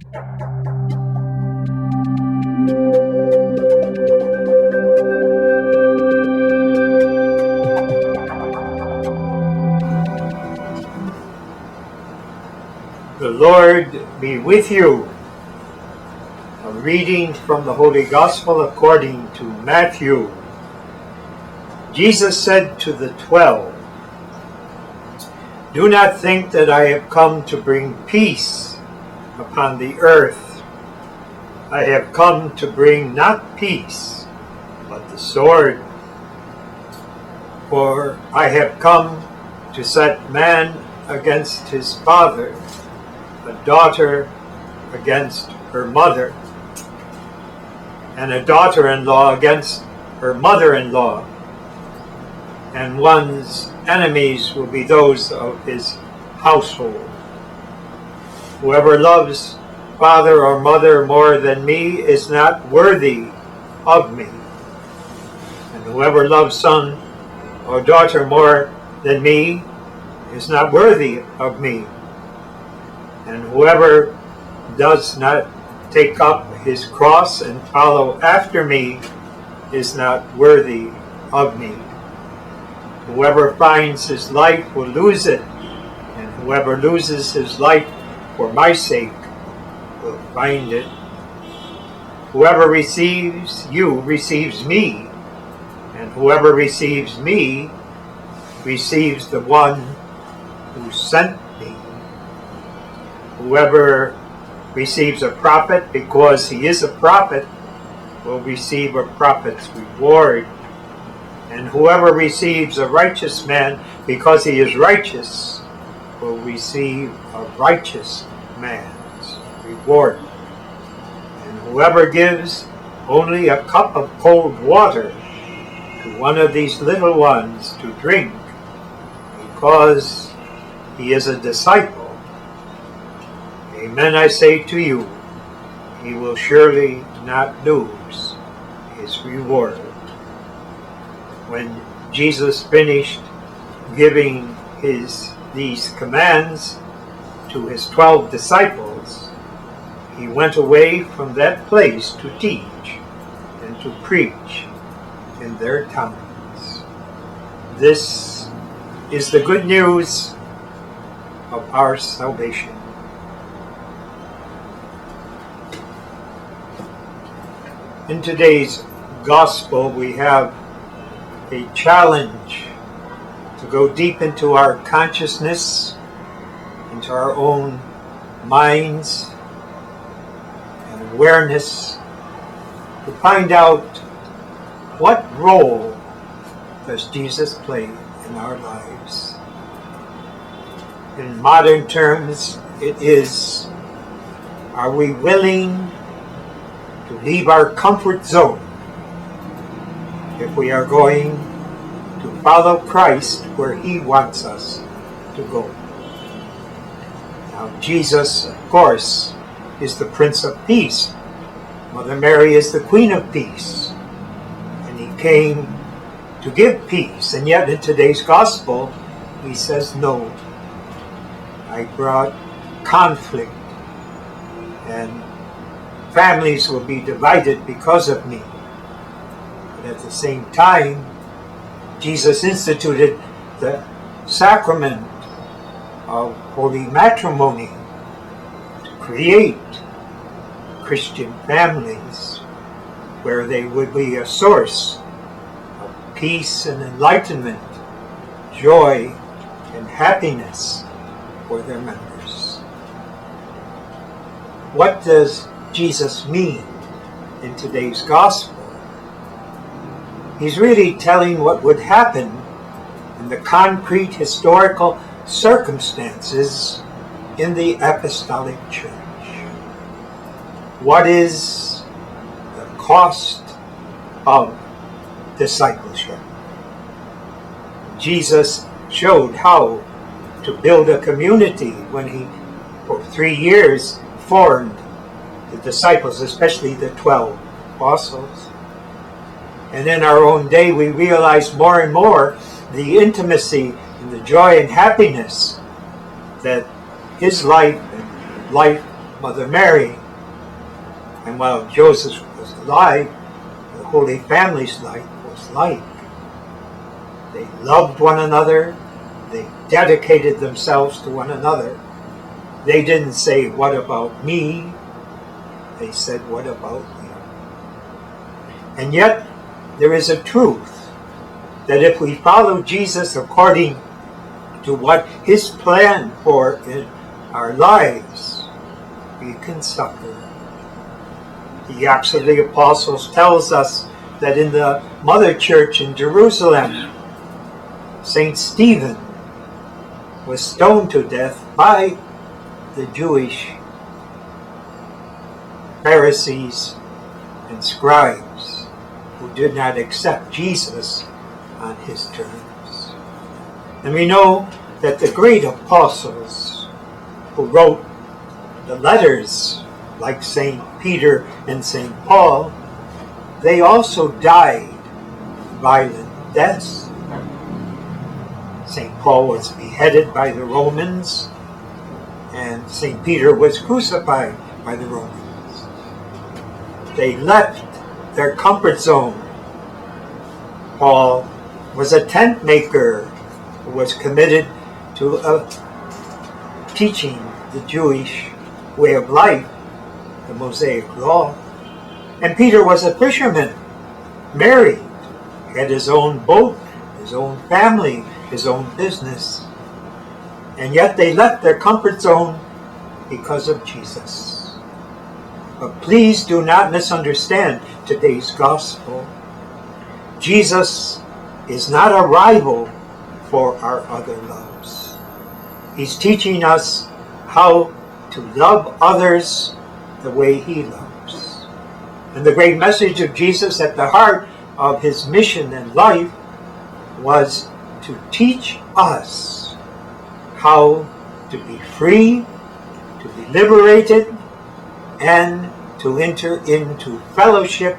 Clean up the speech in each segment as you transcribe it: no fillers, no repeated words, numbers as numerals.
The Lord be with you. A reading from the Holy Gospel according to Matthew. Jesus said to the 12, "Do not think that I have come to bring peace upon the earth. I have come to bring not peace, but the sword. For I have come to set man against his father, a daughter against her mother, and a daughter-in-law against her mother-in-law, and one's enemies will be those of his household. Whoever loves father or mother more than me is not worthy of me, and whoever loves son or daughter more than me is not worthy of me. And whoever does not take up his cross and follow after me is not worthy of me. Whoever finds his life will lose it, and whoever loses his life for my sake will find it. Whoever receives you receives me, and whoever receives me receives the one who sent me. Whoever receives a prophet because he is a prophet will receive a prophet's reward. And whoever receives a righteous man because he is righteous will receive a righteous man's reward. And whoever gives only a cup of cold water to one of these little ones to drink because he is a disciple, amen, I say to you, he will surely not lose his reward." When Jesus finished giving these commands to his 12 disciples, he went away from that place to teach and to preach in their towns. This is the good news of our salvation. In today's gospel, we have a challenge to go deep into our consciousness, into our own minds and awareness, to find out what role does Jesus play in our lives. In modern terms, it is, are we willing to leave our comfort zone if we are going to follow Christ where he wants us to go? Now, Jesus, of course, is the Prince of Peace. Mother Mary is the Queen of Peace. And he came to give peace. And yet in today's gospel, he says, no, I brought conflict, and families will be divided because of me. But at the same time, Jesus instituted the sacrament of holy matrimony to create Christian families where they would be a source of peace and enlightenment, joy and happiness for their members. What does Jesus mean in today's gospel? He's really telling what would happen in the concrete historical circumstances in the apostolic church. What is the cost of discipleship? Jesus showed how to build a community when he, for 3 years, formed the disciples, especially the 12 apostles. And in our own day, we realize more and more the intimacy and the joy and happiness that his life and life Mother Mary. And while Joseph was alive, the Holy Family's life was like. They loved one another. They dedicated themselves to one another. They didn't say, "What about me?" They said, "What about you?" And yet, there is a truth that if we follow Jesus according to what his plan for in our lives, we can suffer. The Acts of the Apostles tells us that in the Mother Church in Jerusalem, St. Stephen was stoned to death by the Jewish Pharisees and scribes who did not accept Jesus on his terms. And we know that the great apostles who wrote the letters, like St. Peter and St. Paul, they also died violent deaths. St. Paul was beheaded by the Romans, and St. Peter was crucified by the Romans. They left their comfort zone. Paul was a tent maker who was committed to teaching the Jewish way of life, the Mosaic law. And Peter was a fisherman, married, had his own boat, his own family, his own business. And yet they left their comfort zone because of Jesus. But please do not misunderstand today's gospel. Jesus is not a rival for our other loves. He's teaching us how to love others the way he loves. And the great message of Jesus at the heart of his mission and life was to teach us how to be free, to be liberated, and to enter into fellowship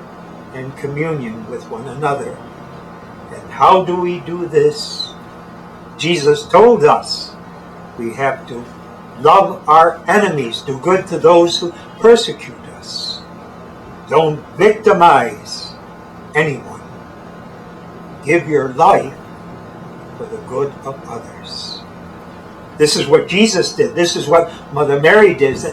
and communion with one another. And how do we do this? Jesus told us we have to love our enemies, do good to those who persecute us. Don't victimize anyone. Give your life for the good of others. This is what Jesus did. This is what Mother Mary did.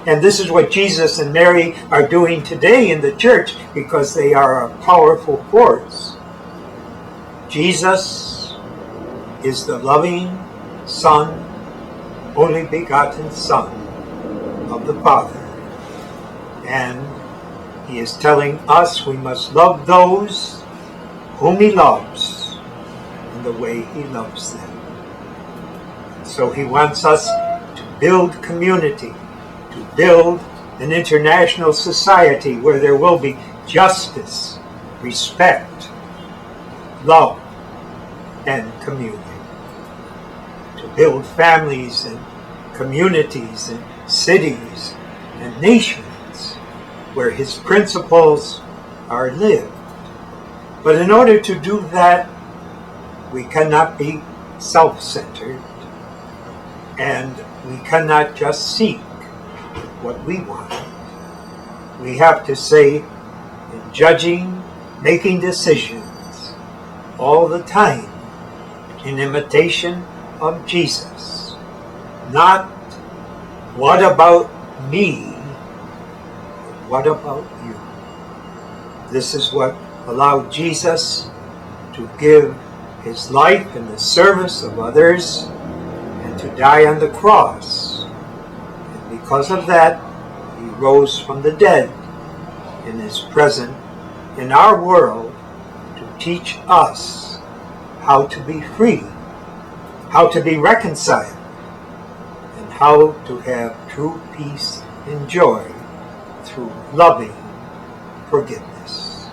And this is what Jesus and Mary are doing today in the church, because they are a powerful force. Jesus is the loving Son, only begotten Son of the Father. And he is telling us we must love those whom he loves in the way he loves them. So he wants us to build community, to build an international society where there will be justice, respect, love, and communion. To build families and communities and cities and nations where his principles are lived. But in order to do that, we cannot be self-centered, and we cannot just seek what we want. We have to say, in judging, making decisions, all the time, in imitation of Jesus. Not, what about me? What about you? This is what allowed Jesus to give his life in the service of others and to die on the cross. And because of that, he rose from the dead and is present in our world to teach us how to be free, how to be reconciled, and how to have true peace and joy through loving forgiveness.